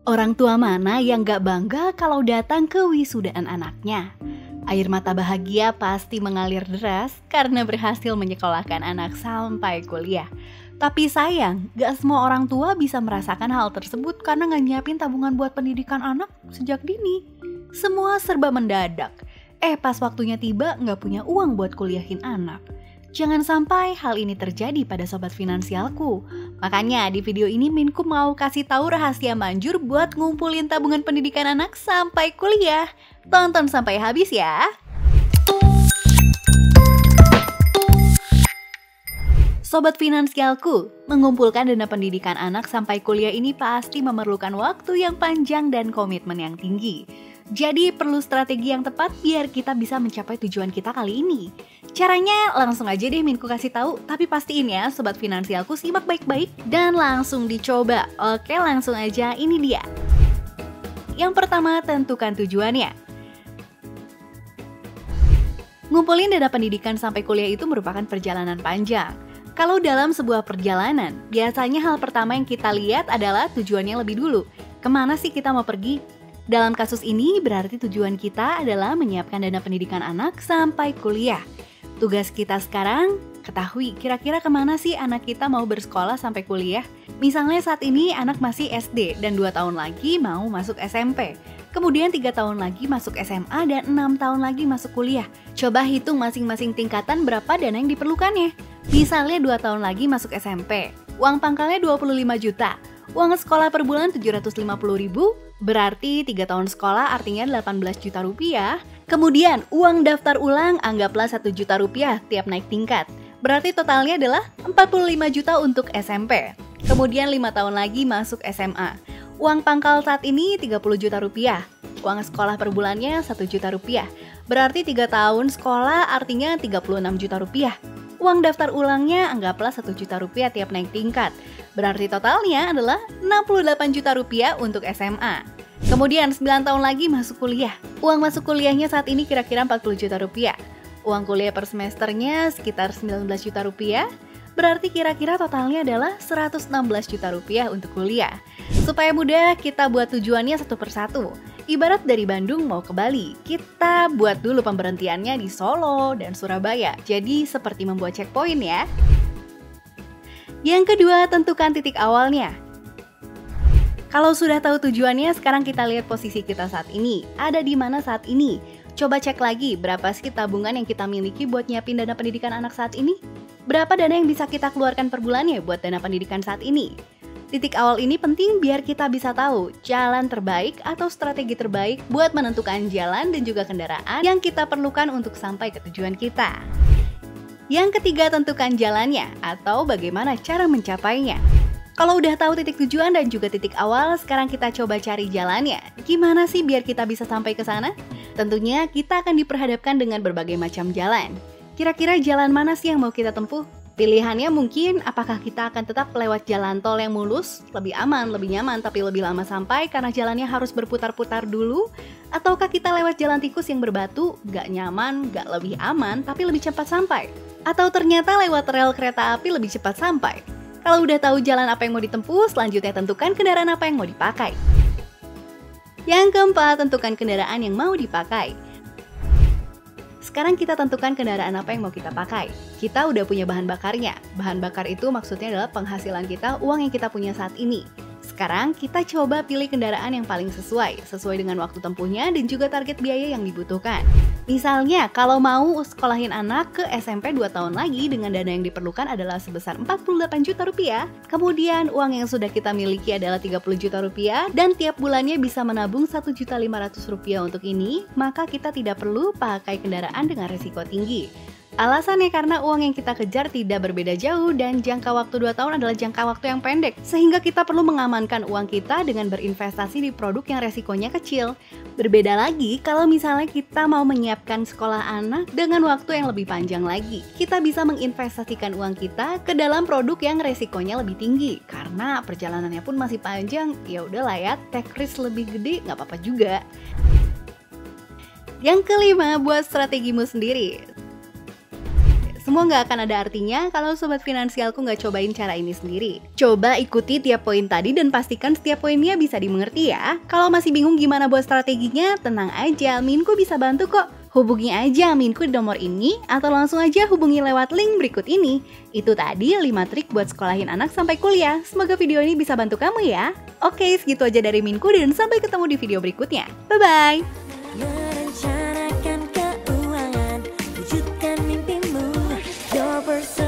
Orang tua mana yang gak bangga kalau datang ke wisudaan anaknya? Air mata bahagia pasti mengalir deras karena berhasil menyekolahkan anak sampai kuliah. Tapi sayang, gak semua orang tua bisa merasakan hal tersebut karena gak nyiapin tabungan buat pendidikan anak sejak dini. Semua serba mendadak. Pas waktunya tiba gak punya uang buat kuliahin anak. Jangan sampai hal ini terjadi pada sobat finansialku. Makanya di video ini Minku mau kasih tahu rahasia manjur buat ngumpulin tabungan pendidikan anak sampai kuliah. Tonton sampai habis ya. Sobat finansialku, mengumpulkan dana pendidikan anak sampai kuliah ini pasti memerlukan waktu yang panjang dan komitmen yang tinggi. Jadi perlu strategi yang tepat biar kita bisa mencapai tujuan kita kali ini. Caranya langsung aja deh Minku kasih tahu, tapi pastiin ya sobat finansialku simak baik-baik dan langsung dicoba. Oke, langsung aja, ini dia. Yang pertama, tentukan tujuannya. Ngumpulin dana pendidikan sampai kuliah itu merupakan perjalanan panjang. Kalau dalam sebuah perjalanan, biasanya hal pertama yang kita lihat adalah tujuannya lebih dulu. Kemana sih kita mau pergi? Dalam kasus ini berarti tujuan kita adalah menyiapkan dana pendidikan anak sampai kuliah. Tugas kita sekarang, ketahui kira-kira kemana sih anak kita mau bersekolah sampai kuliah. Misalnya saat ini anak masih SD dan 2 tahun lagi mau masuk SMP. Kemudian 3 tahun lagi masuk SMA dan 6 tahun lagi masuk kuliah. Coba hitung masing-masing tingkatan berapa dana yang diperlukannya. Misalnya 2 tahun lagi masuk SMP, uang pangkalnya 25 juta. Uang sekolah per bulan 750.000, berarti 3 tahun sekolah artinya 18 juta rupiah. Kemudian uang daftar ulang anggaplah 1 juta rupiah tiap naik tingkat. Berarti totalnya adalah 45 juta untuk SMP. Kemudian 5 tahun lagi masuk SMA. Uang pangkal saat ini 30 juta rupiah. Uang sekolah per bulannya 1 juta rupiah. Berarti 3 tahun sekolah artinya 36 juta rupiah. Uang daftar ulangnya anggaplah 1 juta rupiah tiap naik tingkat. Berarti totalnya adalah 68 juta rupiah untuk SMA. Kemudian 9 tahun lagi masuk kuliah. Uang masuk kuliahnya saat ini kira-kira 40 juta rupiah. Uang kuliah per semesternya sekitar 19 juta rupiah. Berarti kira-kira totalnya adalah 116 juta rupiah untuk kuliah. Supaya mudah, kita buat tujuannya satu persatu. Ibarat dari Bandung mau ke Bali, kita buat dulu pemberhentiannya di Solo dan Surabaya. Jadi seperti membuat checkpoint ya. Yang kedua, tentukan titik awalnya. Kalau sudah tahu tujuannya, sekarang kita lihat posisi kita saat ini. Ada di mana saat ini? Coba cek lagi berapa sih tabungan yang kita miliki buat nyiapin dana pendidikan anak saat ini? Berapa dana yang bisa kita keluarkan per bulannya buat dana pendidikan saat ini? Titik awal ini penting biar kita bisa tahu jalan terbaik atau strategi terbaik buat menentukan jalan dan juga kendaraan yang kita perlukan untuk sampai ke tujuan kita. Yang ketiga, tentukan jalannya atau bagaimana cara mencapainya. Kalau udah tahu titik tujuan dan juga titik awal, sekarang kita coba cari jalannya. Gimana sih biar kita bisa sampai ke sana? Tentunya kita akan diperhadapkan dengan berbagai macam jalan. Kira-kira jalan mana sih yang mau kita tempuh? Pilihannya mungkin apakah kita akan tetap lewat jalan tol yang mulus, lebih aman, lebih nyaman, tapi lebih lama sampai karena jalannya harus berputar-putar dulu? Ataukah kita lewat jalan tikus yang berbatu, gak nyaman, gak lebih aman, tapi lebih cepat sampai? Atau ternyata lewat rel kereta api lebih cepat sampai? Kalau udah tahu jalan apa yang mau ditempuh, selanjutnya tentukan kendaraan apa yang mau dipakai. Yang keempat, tentukan kendaraan yang mau dipakai. Sekarang kita tentukan kendaraan apa yang mau kita pakai. Kita udah punya bahan bakarnya. Bahan bakar itu maksudnya adalah penghasilan kita, uang yang kita punya saat ini. Sekarang kita coba pilih kendaraan yang paling sesuai dengan waktu tempuhnya dan juga target biaya yang dibutuhkan. Misalnya, kalau mau sekolahin anak ke SMP 2 tahun lagi dengan dana yang diperlukan adalah sebesar 48 juta rupiah, kemudian uang yang sudah kita miliki adalah 30 juta rupiah, dan tiap bulannya bisa menabung 1.500.000 rupiah untuk ini, maka kita tidak perlu pakai kendaraan dengan risiko tinggi. Alasannya karena uang yang kita kejar tidak berbeda jauh dan jangka waktu 2 tahun adalah jangka waktu yang pendek, sehingga kita perlu mengamankan uang kita dengan berinvestasi di produk yang resikonya kecil. Berbeda lagi kalau misalnya kita mau menyiapkan sekolah anak dengan waktu yang lebih panjang lagi. Kita bisa menginvestasikan uang kita ke dalam produk yang resikonya lebih tinggi. Karena perjalanannya pun masih panjang, ya udahlah ya, take risk lebih gede nggak apa-apa juga. Yang kelima, buat strategimu sendiri. Semua nggak akan ada artinya kalau sobat finansialku nggak cobain cara ini sendiri. Coba ikuti tiap poin tadi dan pastikan setiap poinnya bisa dimengerti ya. Kalau masih bingung gimana buat strateginya, tenang aja, Minku bisa bantu kok. Hubungi aja Minku di nomor ini atau langsung aja hubungi lewat link berikut ini. Itu tadi 5 trik buat sekolahin anak sampai kuliah. Semoga video ini bisa bantu kamu ya. Oke, segitu aja dari Minku dan sampai ketemu di video berikutnya. Bye-bye! Merencanakan keuangan, wujudkan mimpimu. Your person